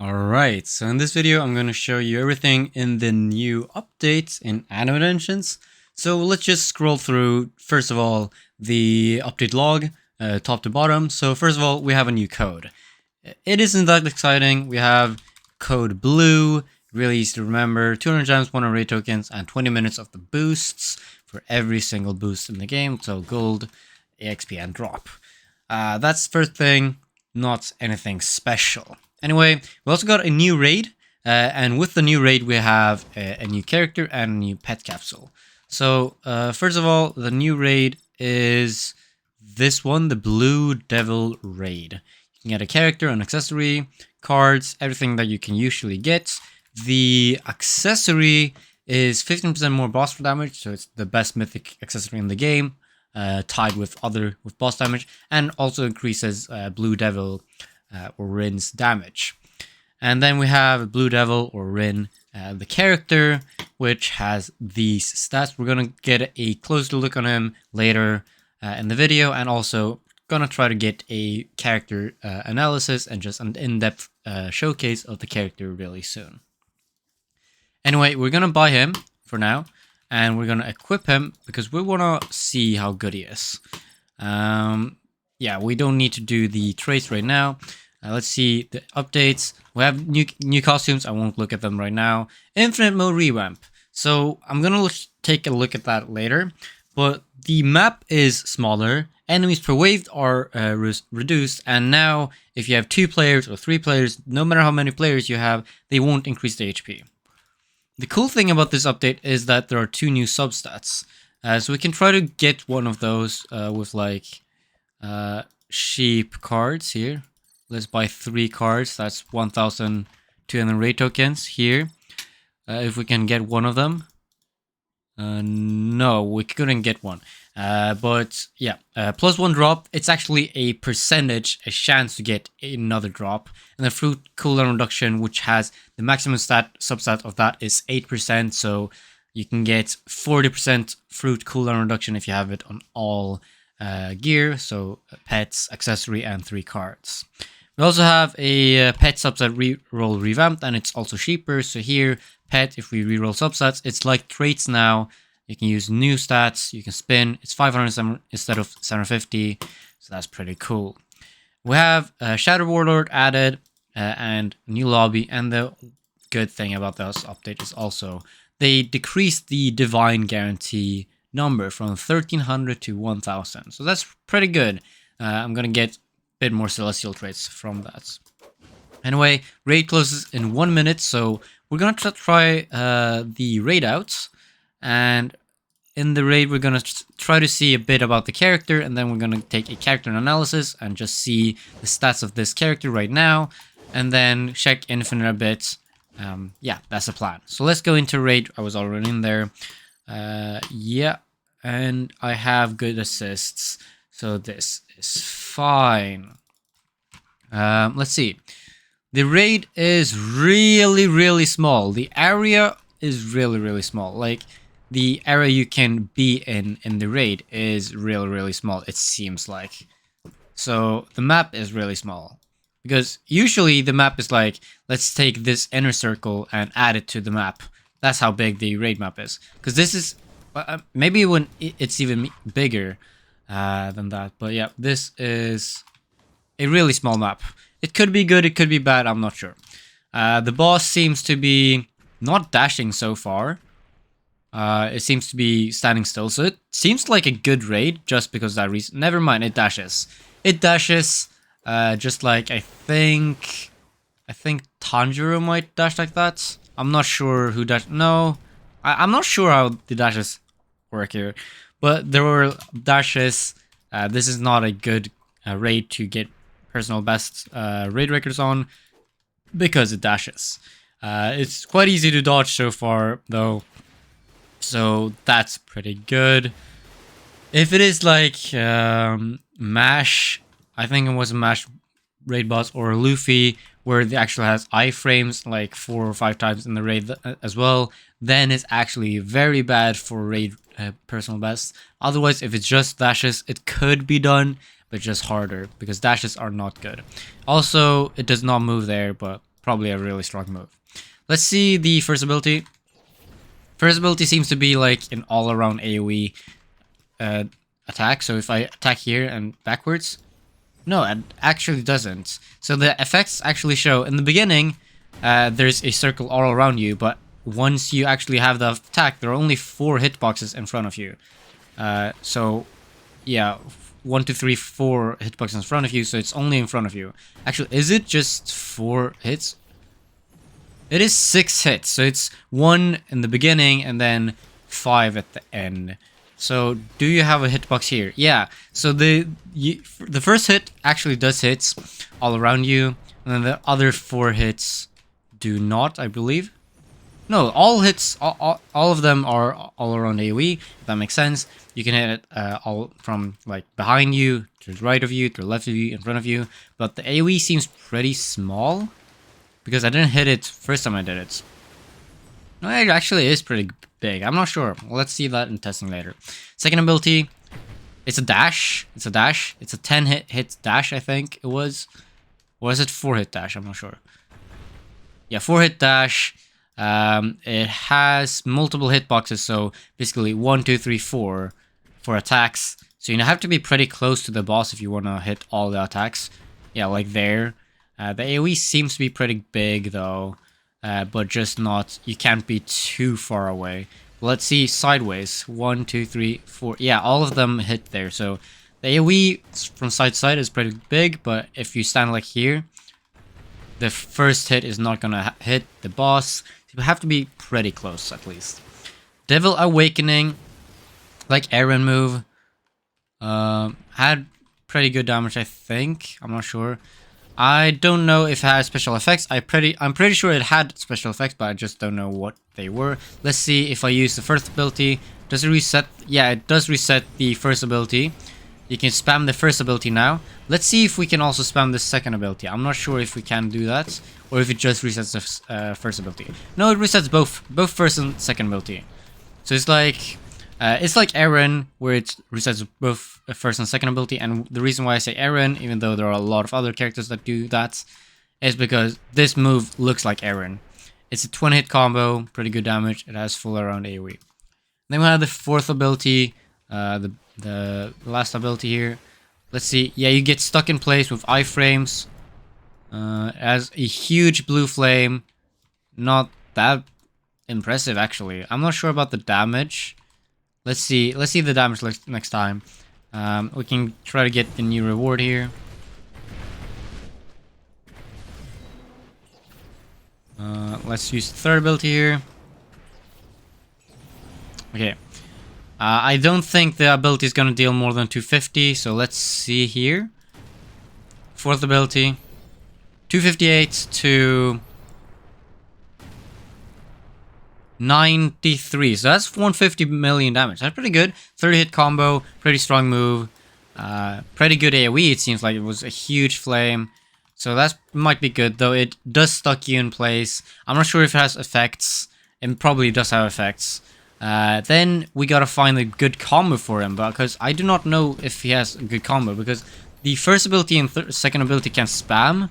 Alright, so in this video I'm going to show you everything in the new updates in Animate Engines. So let's just scroll through, first of all, the update log, top to bottom. So first of all, we have a new code. It isn't that exciting. We have code blue, really easy to remember, 200 gems, 100 raid tokens, and 20 minutes of the boosts for every single boost in the game. So gold, EXP, and drop. That's the first thing, not anything special. Anyway, we also got a new raid, and with the new raid we have a new character and a new pet capsule. So first of all, the new raid is this one, the Blue Devil Raid. You can get a character, an accessory, cards, everything that you can usually get. The accessory is 15% more boss damage, so it's the best mythic accessory in the game, tied with boss damage, and also increases Blue Devil or Rin's damage. And then we have Blue Devil or Rin, the character, which has these stats. We're gonna get a closer look on him later in the video, and also gonna try to get a character analysis and just an in-depth showcase of the character really soon. Anyway, we're gonna buy him for now, and we're gonna equip him because we wanna see how good he is. Yeah, we don't need to do the traits right now. Let's see the updates. We have new costumes. I won't look at them right now. Infinite mode revamp. So I'm gonna take a look at that later. But the map is smaller. Enemies per wave are reduced. And now, if you have 2 players or 3 players, no matter how many players you have, they won't increase the HP. The cool thing about this update is that there are 2 new substats. So we can try to get one of those with like sheep cards here. Let's buy 3 cards. That's 1,200 raid tokens here. If we can get one of them. No, we couldn't get one. But yeah, plus 1 drop. It's actually a percentage, a chance to get another drop. And the fruit cooldown reduction, which has the maximum substat of that, is 8%. So you can get 40% fruit cooldown reduction if you have it on all gear. So pets, accessory, and 3 cards. We also have a pet subset reroll revamped, and it's also cheaper. So here, pet, if we reroll subsets, it's like traits now. You can use new stats, you can spin. It's 500 instead of 750, so that's pretty cool. We have Shadow Warlord added, and new lobby, and the good thing about this update is also they decreased the divine guarantee number from 1,300 to 1,000. So that's pretty good. I'm gonna get bit more celestial traits from that. Anyway, raid closes in 1 minute, so we're gonna try the raid outs, and in the raid we're gonna try to see a bit about the character, and then we're gonna take a character analysis and just see the stats of this character right now, and then check infinite a bit. Yeah, that's the plan. So let's go into raid. I was already in there. Yeah, and I have good assists, so this is fine. Let's see. The raid is really small. The area is really small. Like, the area you can be in the raid is really small, it seems like. So the map is really small. Because usually the map is like, let's take this inner circle and add it to the map. That's how big the raid map is. Because this is, maybe when it's even bigger than that. But yeah, this is a really small map. It could be good, it could be bad, I'm not sure. The boss seems to be not dashing so far. It seems to be standing still, so it seems like a good raid just because of that reason. Never mind, it dashes. It dashes, just like I think Tanjiro might dash like that. I'm not sure who dash. No, I'm not sure how the dashes work here, but there were dashes. This is not a good raid to get personal best raid records on because it dashes. It's quite easy to dodge so far though, so that's pretty good. If it is like Mash, I think it was a Mash raid boss, or Luffy, where it actually has iframes like 4 or 5 times in the raid as well, then it's actually very bad for raid personal best. Otherwise, if it's just dashes, it could be done, but just harder because dashes are not good. Also, it does not move there, but probably a really strong move. Let's see the first ability. First ability seems to be like an all-around AoE attack. So if I attack here and backwards, no, it actually doesn't. So the effects actually show in the beginning, there's a circle all around you, but once you actually have the attack, there are only 4 hitboxes in front of you. So yeah, 1, 2, 3, 4 hitboxes in front of you, so it's only in front of you. Actually, is it just 4 hits? It is 6 hits, so it's 1 in the beginning and then 5 at the end. So do you have a hitbox here? Yeah. So the first hit actually does hits all around you, and then the other 4 hits do not, I believe. No, all hits, all of them are all around AoE. If that makes sense. You can hit it all from like behind you, to the right of you, to the left of you, in front of you. But the AoE seems pretty small because I didn't hit it first time I did it. No, it actually is pretty big. I'm not sure. Well, let's see that in testing later. Second ability, it's a dash. It's a dash. It's a 10 hit dash, I think it was. Or is it 4 hit dash? I'm not sure. Yeah, 4 hit dash. It has multiple hitboxes, so basically 1, 2, 3, 4 for attacks. So you have to be pretty close to the boss if you want to hit all the attacks. Yeah, like there. The AoE seems to be pretty big though, but just not. You can't be too far away. Let's see sideways. 1, 2, 3, 4. Yeah, all of them hit there. So the AoE from side to side is pretty big, but if you stand like here, the first hit is not gonna hit the boss. You have to be pretty close at least. Devil Awakening, like Aaron move, had pretty good damage, I think. I'm not sure. I don't know if it has special effects. I'm pretty sure it had special effects, but I just don't know what they were. Let's see if I use the first ability. Does it reset? Yeah, it does reset the first ability. You can spam the first ability now. Let's see if we can also spam the second ability. I'm not sure if we can do that, or if it just resets the first ability. No, it resets both first and second ability. So it's like Aaron, where it resets both first and second ability. And the reason why I say Aaron, even though there are a lot of other characters that do that, is because this move looks like Aaron. It's a 20 hit combo, pretty good damage. It has full around AoE. Then we have the fourth ability, the last ability here. Let's see. Yeah, you get stuck in place with iframes. It has a huge blue flame. Not that impressive, actually. I'm not sure about the damage. Let's see the damage next time. We can try to get the new reward here. Let's use the third ability here. Okay. I don't think the ability is going to deal more than 250, so let's see here. Fourth ability. 258 to 93, so that's 150 million damage. That's pretty good. 30 hit combo, pretty strong move. Pretty good AoE, it seems like it was a huge flame. So that might be good, though it does stuck you in place. I'm not sure if it has effects. It probably does have effects. Then we gotta find a good combo for him, because I do not know if he has a good combo, because the first ability and second ability can spam,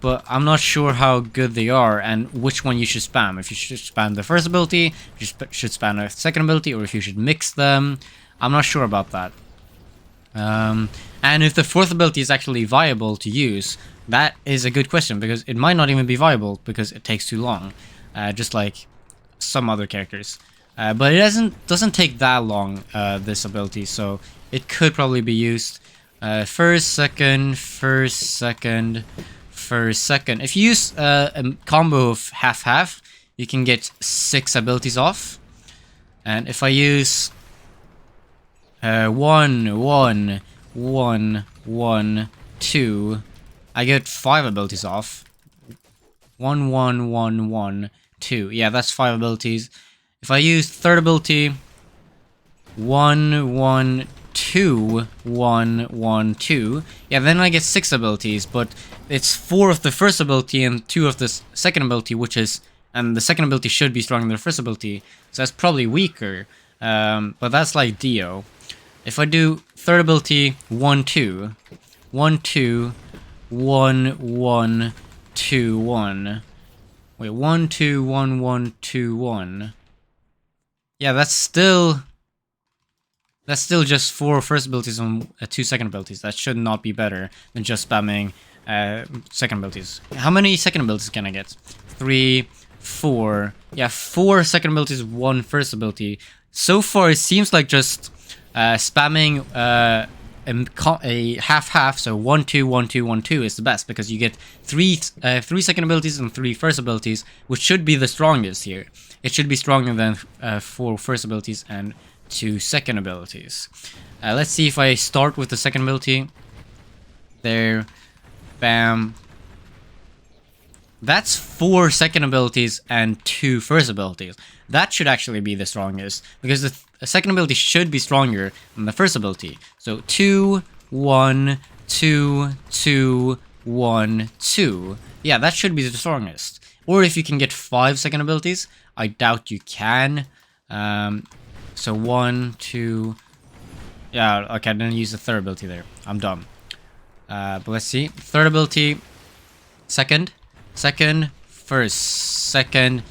but I'm not sure how good they are and which one you should spam. If you should spam the first ability, if you should spam the second ability, or if you should mix them. I'm not sure about that. And if the fourth ability is actually viable to use, that is a good question, because it might not even be viable because it takes too long, just like some other characters. But it doesn't take that long, this ability, so it could probably be used. First, second, first, second, first, second. If you use a combo of half-half, you can get 6 abilities off. And if I use 1, 1, 1, 1, 2, I get 5 abilities off. 1, 1, 1, 1, 2. Yeah, that's 5 abilities. If I use third ability, 1, 1, 2, 1, 1, 2. Yeah, then I get 6 abilities, but it's 4 of the first ability and 2 of the second ability, and the second ability should be stronger than the first ability, so that's probably weaker. But that's like Dio. If I do third ability, 1, 2, 1, 2, 1, 1, 2, 1. Wait, 1, 2, 1, 1, 2, 1. Yeah, that's still just 4 first abilities and 2 second abilities. That should not be better than just spamming second abilities. How many second abilities can I get? 3, 4. Yeah, 4 second abilities, 1 first ability. So far, it seems like just spamming a half-half, so 1, 2, 1, 2, 1, 2 is the best, because you get 3 second abilities and 3 first abilities, which should be the strongest here. It should be stronger than 4 first abilities and 2 second abilities. Let's see if I start with the second ability. There. Bam. That's 4 second abilities and 2 first abilities. That should actually be the strongest, because the second ability should be stronger than the first ability. So 2, 1, 2, 2, 1, 2. Yeah, that should be the strongest. Or if you can get 5 second abilities, I doubt you can. So 1, 2. Yeah, okay, I didn't use the third ability there. I'm dumb. But let's see. Third ability. Second, first, second.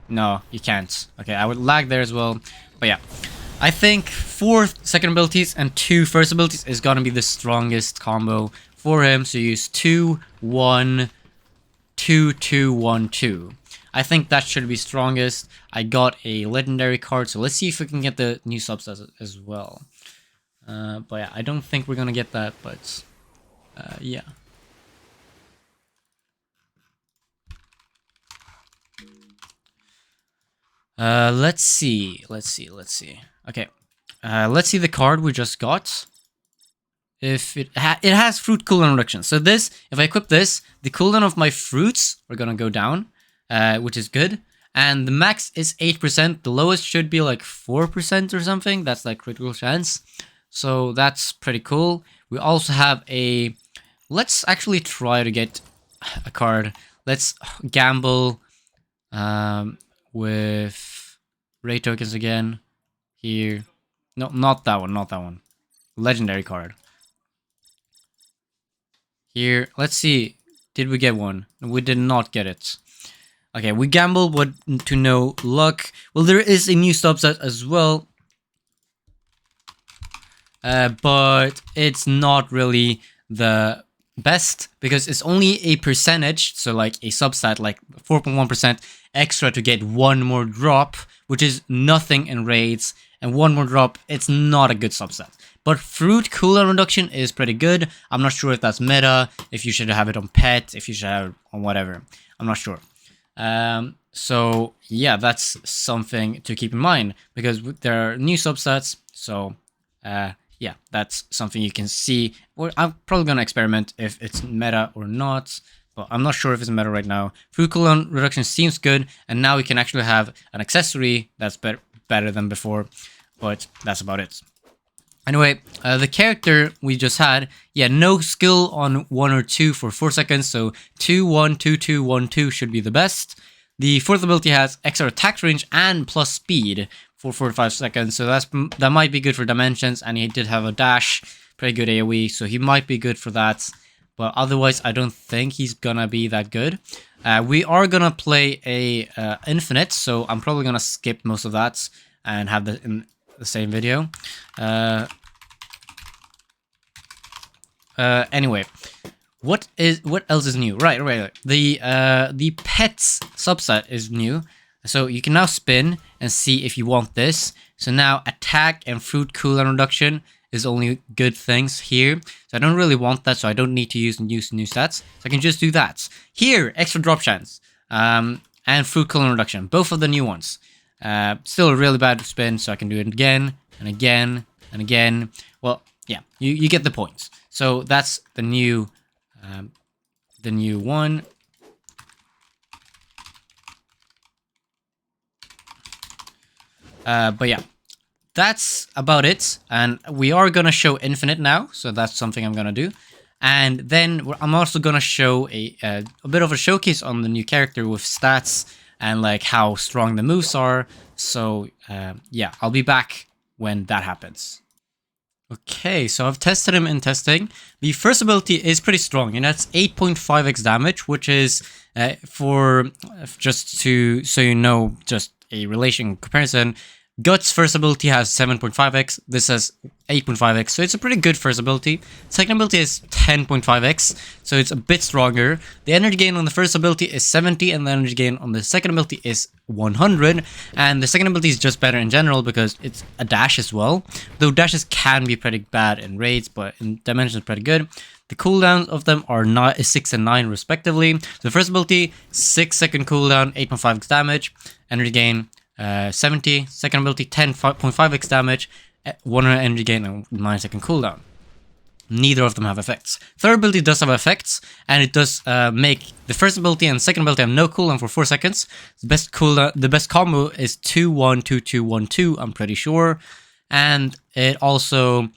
No, you can't. Okay, I would lag there as well. But yeah, I think 4 second abilities and 2 first abilities is gonna be the strongest combo for him. So use 2, 1, 2, 2, 1, 2. I think that should be strongest. I got a legendary card, so let's see if we can get the new subsets as well. But yeah, I don't think we're gonna get that, but yeah. Let's see. Okay, let's see the card we just got. If it has fruit cooldown reduction. So this, if I equip this, the cooldown of my fruits are gonna go down, which is good. And the max is 8%. The lowest should be like 4% or something. That's like critical chance. So that's pretty cool. We also have a... Let's actually try to get a card. Let's gamble with Ray tokens again. Here. No, not that one. Legendary card. Here. Let's see. Did we get one? We did not get it. Okay, we gambled to no luck. Well, there is a new subset as well. But it's not really the best, because it's only a percentage, so like a substat, like 4.1% extra to get 1 more drop, which is nothing in raids, and 1 more drop, it's not a good subset. But fruit cooldown reduction is pretty good. I'm not sure if that's meta, if you should have it on pet, if you should have it on whatever. I'm not sure. So yeah, that's something to keep in mind, because there are new subsets, so yeah, that's something you can see. Well, I'm probably gonna experiment if it's meta or not, but I'm not sure if it's meta right now. Fruit cooldown reduction seems good, and now we can actually have an accessory that's better than before, but that's about it. Anyway, the character we just had, yeah, no skill on 1 or 2 for 4 seconds, so 2, 1, 2, 2, 1, 2 should be the best. The fourth ability has extra attack range and plus speed for 45 seconds, so that might be good for dimensions, and he did have a dash, pretty good AoE, so he might be good for that, but otherwise I don't think he's gonna be that good. We are gonna play a infinite, so I'm probably gonna skip most of that and have that in the same video. Anyway, what else is new? Right. The pets subset is new, so you can now spin and see if you want this. So now attack and fruit cooldown reduction is only good things here. So I don't really want that, so I don't need to use new stats. So I can just do that. Here, extra drop chance, and fruit cooldown reduction, both of the new ones. Still a really bad spin, so I can do it again and again and again. Well, yeah, you get the points. So that's the new one. But yeah, that's about it. And we are gonna show infinite now, so that's something I'm gonna do. And then I'm also gonna show a bit of a showcase on the new character with stats and like how strong the moves are. So yeah, I'll be back when that happens. Okay, so I've tested him in testing. The first ability is pretty strong, and that's 8.5x damage, which is for just to so you know, just a relation comparison. Guts first ability has 7.5x. This has 8.5x, so it's a pretty good first ability. Second ability is 10.5x, so it's a bit stronger. The energy gain on the first ability is 70, and the energy gain on the second ability is 100. And the second ability is just better in general because it's a dash as well. Though dashes can be pretty bad in raids, but in dimensions pretty good. The cooldowns of them are 6 and 9 respectively. So the first ability, 6-second cooldown, 8.5x damage, energy gain 70, second ability 10.5x damage, 100 energy gain, and 9-second cooldown. Neither of them have effects. Third ability does have effects, and it does make the first ability and second ability have no cooldown for 4 seconds. The best combo is 2-1-2-2-1-2, I'm pretty sure, and it also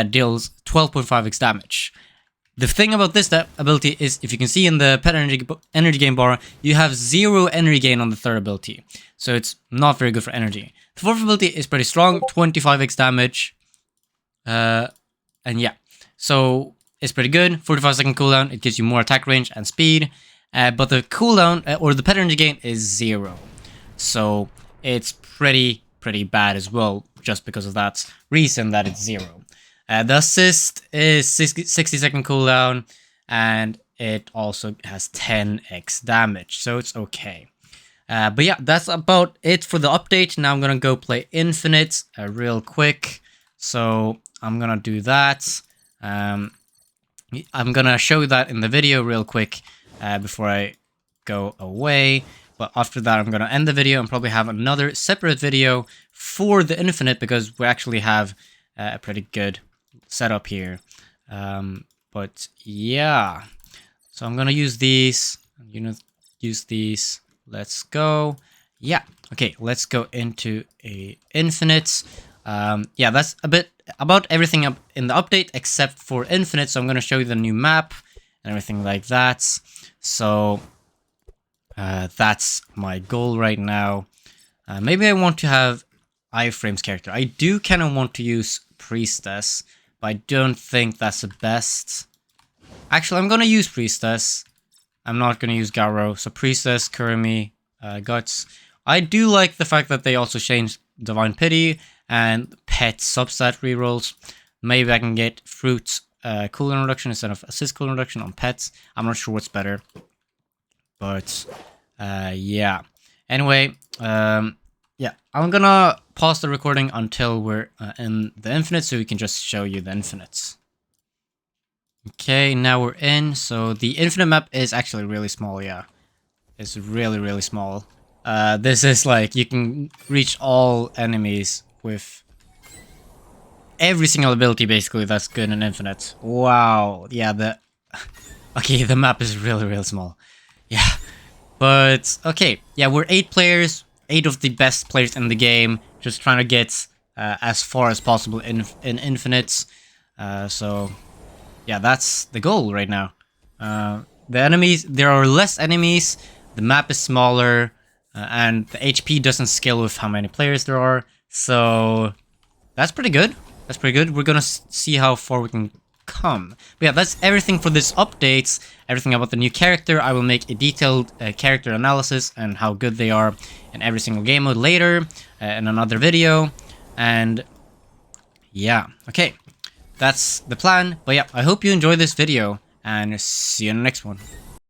deals 12.5x damage. The thing about this ability is, if you can see in the pet energy gain bar, you have 0 energy gain on the third ability. So it's not very good for energy. The fourth ability is pretty strong, 25x damage. And yeah, so it's pretty good. 45-second cooldown, it gives you more attack range and speed. But the cooldown, or the pet energy gain, is 0. So it's pretty bad as well, just because of that reason that it's 0. The assist is 60-second cooldown, and it also has 10x damage, so it's okay. But yeah, that's about it for the update. Now I'm gonna go play Infinite real quick. So I'm gonna do that. I'm gonna show you that in the video real quick before I go away. But after that, I'm gonna end the video and probably have another separate video for the Infinite, because we actually have a pretty good setup here. But yeah, so I'm gonna use these. Use these. Let's go. Yeah, okay, let's go into a Infinite. Yeah, that's a bit about everything up in the update except for Infinite. So I'm gonna show you the new map and everything like that. So that's my goal right now. Maybe I want to have iframe's character. I do kind of want to use Priestess, but I don't think that's the best. Actually, I'm gonna use Priestess. I'm not gonna use Garo. So Priestess, Kurumi, Guts. I do like the fact that they also changed Divine Pity and Pet substat rerolls. Maybe I can get Fruit cooldown reduction instead of assist cooldown reduction on Pets. I'm not sure what's better, but yeah. Anyway, yeah, I'm gonna pause the recording until we're in the Infinite, so we can just show you the Infinites. Okay, now we're in. So the Infinite map is actually really small, yeah. It's really small. This is like, you can reach all enemies with every single ability, basically, that's good in Infinite. Wow, yeah, okay, the map is really small. Yeah, but, okay, yeah, we're 8 players, 8 of the best players in the game, just trying to get as far as possible in Infinites. So yeah, that's the goal right now. The enemies, there are less enemies, the map is smaller, and the HP doesn't scale with how many players there are. So that's pretty good. That's pretty good. We're gonna see how far we can come. But yeah, that's everything for this update. Everything about the new character. I will make a detailed character analysis and how good they are in every single game mode later in another video. And yeah, okay. That's the plan. But yeah, I hope you enjoyed this video, and see you in the next one.